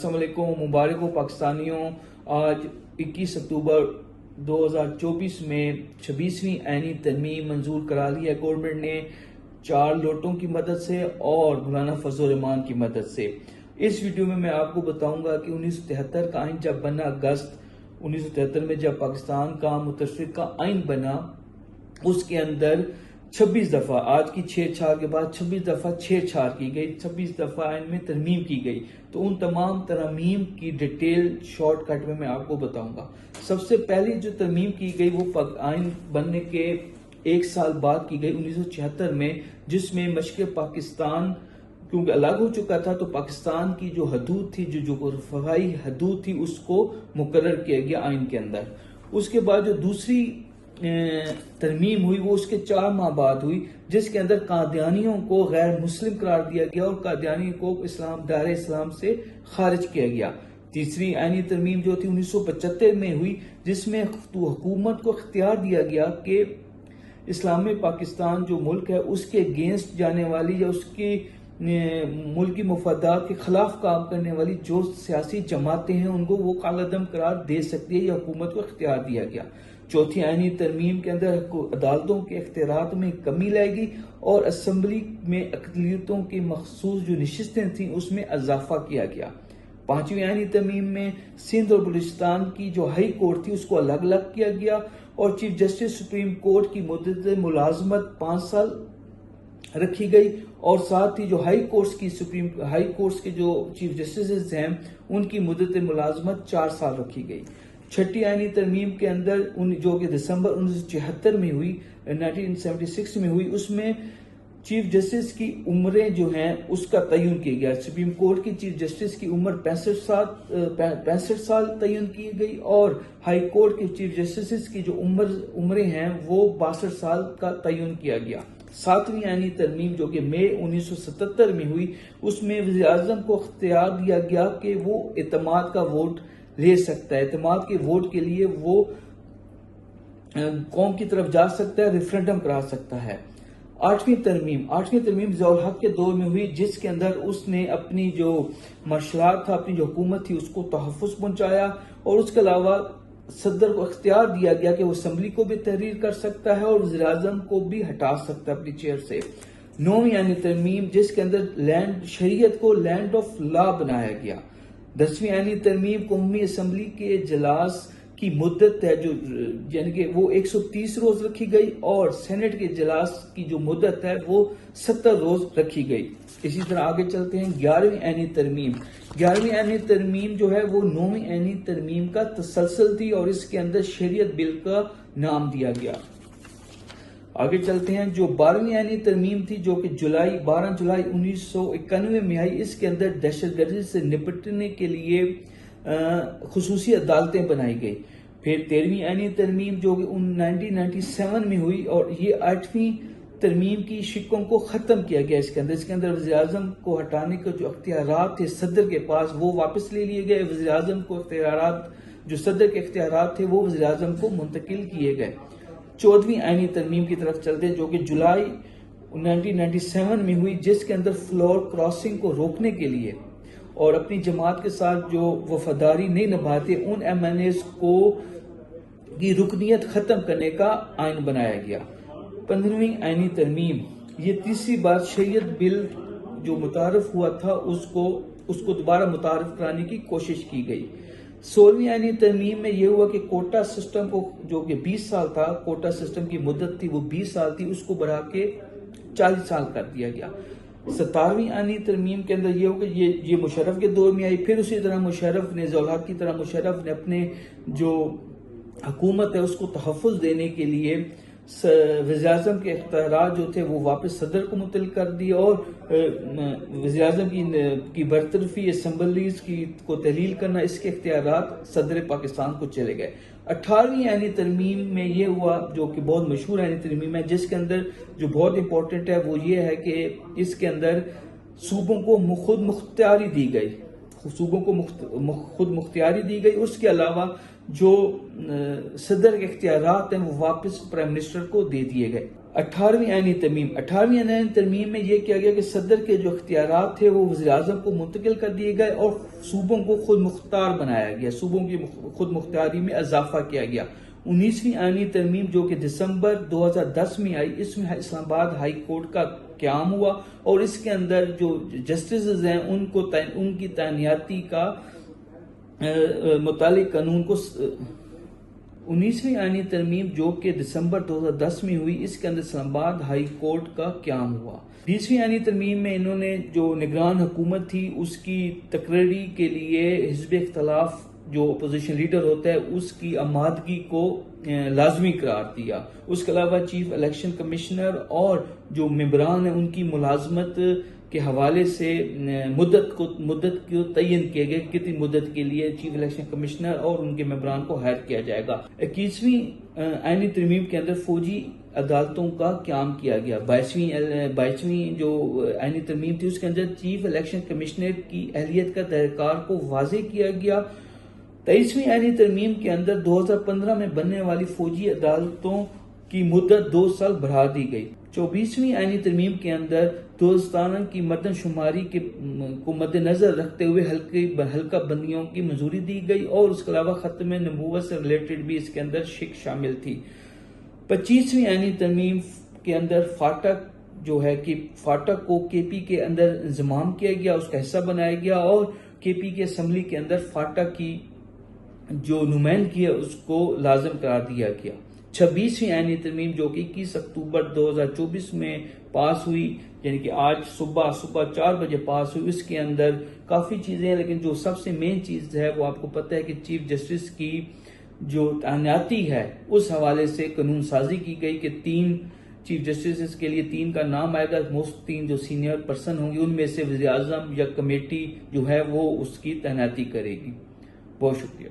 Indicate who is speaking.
Speaker 1: السلام علیکم، مبارک ہو پاکستانیوں۔ آج 21 اکتوبر 2024 میں 26ویں آئینی ترمیم منظور کرا لی ہے گورنمنٹ نے 4 لوٹوں کی مدد سے اور مولانا فضل الرحمان کی مدد سے۔ اس ویڈیو میں آپ کو بتاؤں گا کہ 1973 کا آئین جب بنا، اگست 1973 میں جب پاکستان کا متفقہ آئین بنا، اس کے اندر 26 دفعہ، آج کی چھیڑ چھاڑ کے بعد 26 دفعہ چھیڑ چھاڑ کی گئی، 26 دفعہ آئین میں ترمیم کی گئی۔ تو ان تمام ترامیم کی ڈیٹیل شارٹ کٹ میں آپ کو بتاؤں گا۔ سب سے پہلی جو ترمیم کی گئی وہ آئین بننے کے 1 سال بعد کی گئی 1976 میں، جس میں مشرق پاکستان کیونکہ الگ ہو چکا تھا تو پاکستان کی جو حدود تھی، جو جغرافیائی حدود تھی، اس کو مقرر کیا گیا آئین کے اندر۔ اس کے بعد جو دوسری ترمیم ہوئی وہ اس کے 4 ماہ بعد ہوئی، جس کے اندر قادیانیوں کو غیر مسلم قرار دیا گیا اور قادیانیوں کو دائرہ اسلام سے خارج کیا گیا۔ تیسری آئینی ترمیم جو تھی 1975 میں ہوئی، جس میں حکومت کو اختیار دیا گیا کہ اسلامی پاکستان جو ملک ہے اس کے اگینسٹ جانے والی یا اس کی ملکی مفادات کے خلاف کام کرنے والی جو سیاسی جماعتیں ہیں ان کو وہ کالعدم قرار دے سکتی ہے، یا حکومت کو اختیار دیا گیا۔ چوتھی آئینی ترمیم کے اندر عدالتوں کے اختیارات میں کمی لائے گی اور اسمبلی میں اقلیتوں کی مخصوص جو نشستیں تھیں اس میں اضافہ کیا گیا۔ پانچویں آئینی ترمیم میں سندھ اور بلوچستان کی جو ہائی کورٹ تھی اس کو الگ الگ کیا گیا اور چیف جسٹس سپریم کورٹ کی مدت ملازمت 5 سال رکھی گئی، اور ساتھ ہی جو ہائی کورٹس کے جو چیف جسٹسز ہیں ان کی مدت ملازمت 4 سال رکھی گئی۔ چھٹی آئینی ترمیم کے اندر جو کہ دسمبر 1976 میں ہوئی، 1976 میں ہوئی، اس میں چیف جسٹس کی عمریں جو ہیں اس کا تعین کیا گیا۔ سپریم کورٹ کی چیف جسٹس کی عمر 65 سال تعین کی گئی اور ہائی کورٹ کے چیف جسٹس کی جو عمریں ہیں وہ 62 سال کا تعین کیا گیا۔ 7ویں آئینی ترمیم جو کہ مئی 1977 میں ہوئی، اس میں وزیر اعظم کو اختیار دیا گیا کہ وہ اعتماد کا ووٹ لے سکتا ہے، اعتماد کے ووٹ کے لیے وہ قوم کی طرف جا سکتا ہے، ریفرینڈم کرا سکتا ہے۔ 8ویں ترمیم ضیاء الحق کے دور میں ہوئی، جس کے اندر اس نے اپنی جو مارشلات تھا، اپنی جو حکومت تھی اس کو تحفظ پہنچایا، اور اس کے علاوہ صدر کو اختیار دیا گیا کہ وہ اسمبلی کو بھی تحریر کر سکتا ہے اور وزیر اعظم کو بھی ہٹا سکتا ہے اپنی چیئر سے۔ 9ویں یعنی ترمیم جس کے اندر شریعت کو لینڈ آف لا بنایا گیا۔ 10ویں آئینی ترمیم قومی اسمبلی کے اجلاس کی مدت ہے جو یعنی کہ وہ 130 روز رکھی گئی، اور سینٹ کے اجلاس کی جو مدت ہے وہ 70 روز رکھی گئی۔ اسی طرح آگے چلتے ہیں 11ویں آئینی ترمیم۔ 11ویں آئینی ترمیم جو ہے وہ 9ویں آئینی ترمیم کا تسلسل تھی اور اس کے اندر شریعت بل کا نام دیا گیا۔ آگے چلتے ہیں جو 12ویں آئینی ترمیم تھی جو کہ 12 جولائی 1991 میں آئی، اس کے اندر دہشت گردی سے نپٹنے کے لیے خصوصی عدالتیں بنائی گئی۔ پھر 13ویں آئینی ترمیم جو کہ 1997 میں ہوئی، اور یہ 8ویں ترمیم کی شکوں کو ختم کیا گیا۔ اس کے اندر وزیر اعظم کو ہٹانے کے جو اختیارات تھے صدر کے پاس وہ واپس لے لیے گئے، وزیر اعظم کو اختیارات جو صدر کے اختیارات تھے وہ وزیر اعظم کو منتقل کیے گئے۔ 14ویں آئینی ترمیم کی طرف چلتے ہیں جو کہ جولائی 1997 میں ہوئی، جس کے اندر فلور کراسنگ کو روکنے کے لیے اور اپنی جماعت کے ساتھ جو وفاداری نہیں نبھاتے ان ایم این ایز کی رکنیت ختم کرنے کا آئین بنایا گیا۔ 15ویں آئینی ترمیم، یہ تیسری بار شریعت بل جو متعارف ہوا تھا اس کو دوبارہ متعارف کرانے کی کوشش کی گئی۔ 16ویں آئینی ترمیم میں یہ ہوا کہ کوٹا سسٹم کو جو کہ 20 سال تھا، کوٹا سسٹم کی مدت تھی وہ 20 سال تھی، اس کو بڑھا کے 40 سال کر دیا گیا۔ 17ویں آئینی ترمیم کے اندر یہ ہو کہ یہ مشرف کے دور میں آئی، پھر اسی طرح مشرف نے ضیاء الحق کی طرح مشرف نے اپنے جو حکومت ہے اس کو تحفظ دینے کے لیے وزیر اعظم کے اختیارات جو تھے وہ واپس صدر کو منتقل کر دیے، اور وزیر اعظم کی برطرفی اسمبلیز کو تحلیل کرنا اس کے اختیارات صدر پاکستان کو چلے گئے۔ 18ویں آئینی ترمیم میں یہ ہوا جو کہ بہت مشہور آئینی ترمیم ہے، جس کے اندر جو بہت امپورٹنٹ ہے وہ یہ ہے کہ اس کے اندر صوبوں کو خود مختاری دی گئی، اس کے علاوہ جو صدر کے اختیارات ہیں وہ واپس پرائم منسٹر کو دے دیے گئے۔ 18ویں آئینی ترمیم 18ویں آئینی ترمیم میں یہ کیا گیا کہ صدر کے جو اختیارات تھے وہ وزیر اعظم کو منتقل کر دیے گئے اور صوبوں کو خود مختار بنایا گیا، صوبوں کی خود مختاری میں اضافہ کیا گیا۔ 19ویں آئینی ترمیم جو کہ دسمبر 2010 میں آئی، اس میں اسلام آباد ہائی کورٹ کا قیام ہوا اور اس کے اندر جو جسٹسز ہیں ان کی تعیناتی کا متعلق قانون کو 19ویں آئینی ترمیم جو کہ دسمبر 2010 میں ہوئی، اس کے اندر اسلام آباد ہائی کورٹ کا قیام ہوا۔ 20ویں آئینی ترمیم میں انہوں نے جو نگران حکومت تھی اس کی تقرری کے لیے حزب اختلاف جو اپوزیشن لیڈر ہوتا ہے اس کی آمادگی کو لازمی قرار دیا۔ اس کے علاوہ چیف الیکشن کمشنر اور جو ممبران ہیں ان کی ملازمت کے حوالے سے مدت کو تعین کیے گئے، کتنی مدت کے لیے چیف الیکشن کمشنر اور ان کے ممبران کو ہائر کیا جائے گا۔ 21ویں آئینی ترمیم کے اندر فوجی عدالتوں کا قیام کیا گیا۔ 22ویں جو آئینی ترمیم تھی اس کے اندر چیف الیکشن کمشنر کی اہلیت کا تحریکار کو واضح کیا گیا۔ 23ویں آئینی ترمیم کے اندر 2015 میں بننے والی فوجی عدالتوں کی مدت 2 سال بڑھا دی گئی۔ 24ویں آئینی ترمیم کے اندر دوستانہ کی مردم شماری کو مد نظر رکھتے ہوئے حلقہ بندیوں کی منظوری دی گئی اور اس کے علاوہ ختم نبوت سے ریلیٹڈ بھی اس کے اندر شک شامل تھی۔ 25ویں آئینی ترمیم کے اندر فاٹک جو ہے کہ فاٹک کو کے پی کے اندر انضمام کیا گیا، اس کا حصہ بنایا گیا اور کے پی کے اسمبلی کے اندر فاٹک کی جو نمائندگی ہے اس کو لازم قرار دیا گیا۔ 26ویں آئینی ترمیم جو کہ 21 اکتوبر 2024 میں پاس ہوئی، یعنی کہ آج صبح 4 بجے پاس ہوئی، اس کے اندر کافی چیزیں ہیں لیکن جو سب سے مین چیز ہے وہ آپ کو پتہ ہے کہ چیف جسٹس کی جو تعیناتی ہے اس حوالے سے قانون سازی کی گئی کہ 3 چیف جسٹس کے لیے 3 کا نام آئے گا، موسٹ 3 جو سینئر پرسن ہوں گے ان میں سے وزیر اعظم یا کمیٹی جو ہے وہ اس کی تعیناتی کرے گی۔ بہت شکریہ۔